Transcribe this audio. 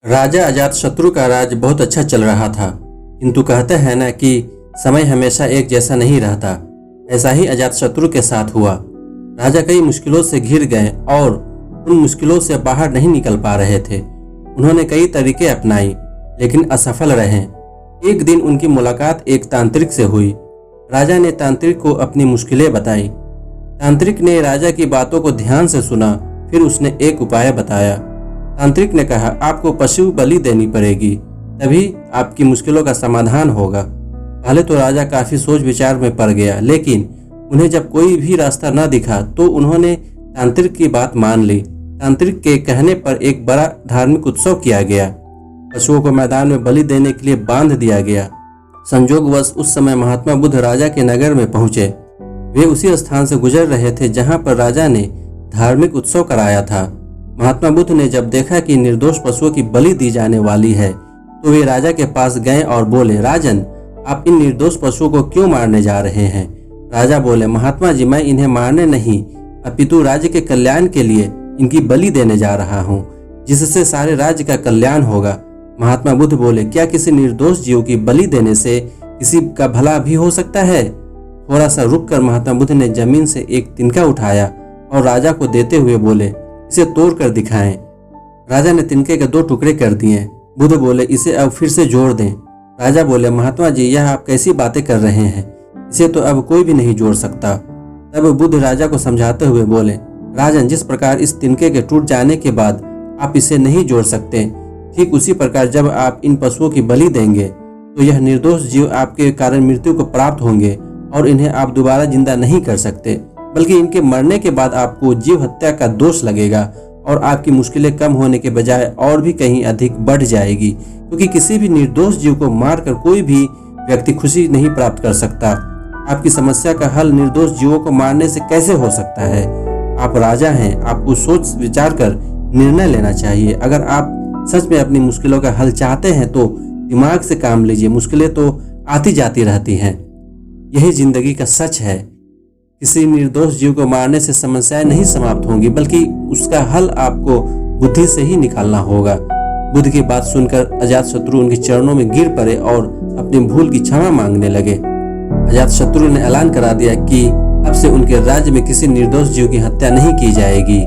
राजा अजातशत्रु का राज बहुत अच्छा चल रहा था, किंतु कहते हैं ना कि समय हमेशा एक जैसा नहीं रहता। ऐसा ही अजातशत्रु के साथ हुआ। राजा कई मुश्किलों से घिर गए और उन मुश्किलों से बाहर नहीं निकल पा रहे थे। उन्होंने कई तरीके अपनाई लेकिन असफल रहे। एक दिन उनकी मुलाकात एक तांत्रिक से हुई। राजा ने तांत्रिक को अपनी मुश्किलें बताई। तांत्रिक ने राजा की बातों को ध्यान से सुना, फिर उसने एक उपाय बताया। तांत्रिक ने कहा, आपको पशु बलि देनी पड़ेगी, तभी आपकी मुश्किलों का समाधान होगा। पहले तो राजा काफी सोच विचार में पड़ गया, लेकिन उन्हें जब कोई भी रास्ता न दिखा तो उन्होंने तांत्रिक की बात मान ली। तांत्रिक के कहने पर एक बड़ा धार्मिक उत्सव किया गया। पशुओं को मैदान में बलि देने के लिए बांध दिया गया। संजोगवश उस समय महात्मा बुद्ध राजा के नगर में पहुंचे। वे उसी स्थान से गुजर रहे थे जहां पर राजा ने धार्मिक उत्सव कराया था। महात्मा बुद्ध ने जब देखा कि निर्दोष पशुओं की बलि दी जाने वाली है तो वे राजा के पास गए और बोले, राजन, आप इन निर्दोष पशुओं को क्यों मारने जा रहे हैं? राजा बोले, महात्मा जी, मैं इन्हें मारने नहीं अपितु राज्य के कल्याण के लिए इनकी बलि देने जा रहा हूँ, जिससे सारे राज्य का कल्याण होगा। महात्मा बुद्ध बोले, क्या किसी निर्दोष जीव की बलि देने से किसी का भला भी हो सकता है? थोड़ा सा रुककर महात्मा बुद्ध ने जमीन से एक तिनका उठाया और राजा को देते हुए बोले, इसे तोड़ कर दिखाएं। राजा ने तिनके के 2 टुकड़े कर दिए। बुद्ध बोले, इसे अब फिर से जोड़ दें। राजा बोले, महात्मा जी, यह आप कैसी बातें कर रहे हैं? इसे तो अब कोई भी नहीं जोड़ सकता। तब बुद्ध राजा को समझाते हुए बोले, राजन, जिस प्रकार इस तिनके के टूट जाने के बाद आप इसे नहीं जोड़ सकते, ठीक उसी प्रकार जब आप इन पशुओं की बलि देंगे तो यह निर्दोष जीव आपके कारण मृत्यु को प्राप्त होंगे और इन्हें आप दोबारा जिंदा नहीं कर सकते, बल्कि इनके मरने के बाद आपको जीव हत्या का दोष लगेगा और आपकी मुश्किलें कम होने के बजाय और भी कहीं अधिक बढ़ जाएगी, क्योंकि किसी भी निर्दोष जीव को मारकर कोई भी व्यक्ति खुशी नहीं प्राप्त कर सकता। आपकी समस्या का हल निर्दोष जीवों को मारने से कैसे हो सकता है? आप राजा हैं, आपको सोच विचार कर निर्णय लेना चाहिए। अगर आप सच में अपनी मुश्किलों का हल चाहते हैं तो दिमाग से काम लीजिए। मुश्किलें तो आती जाती रहती हैं, यही जिंदगी का सच है। किसी निर्दोष जीव को मारने से समस्याएं नहीं समाप्त होंगी, बल्कि उसका हल आपको बुद्धि से ही निकालना होगा। बुद्ध की बात सुनकर अजातशत्रु उनके चरणों में गिर पड़े और अपनी भूल की क्षमा मांगने लगे। अजातशत्रु ने ऐलान करा दिया कि अब से उनके राज्य में किसी निर्दोष जीव की हत्या नहीं की जाएगी।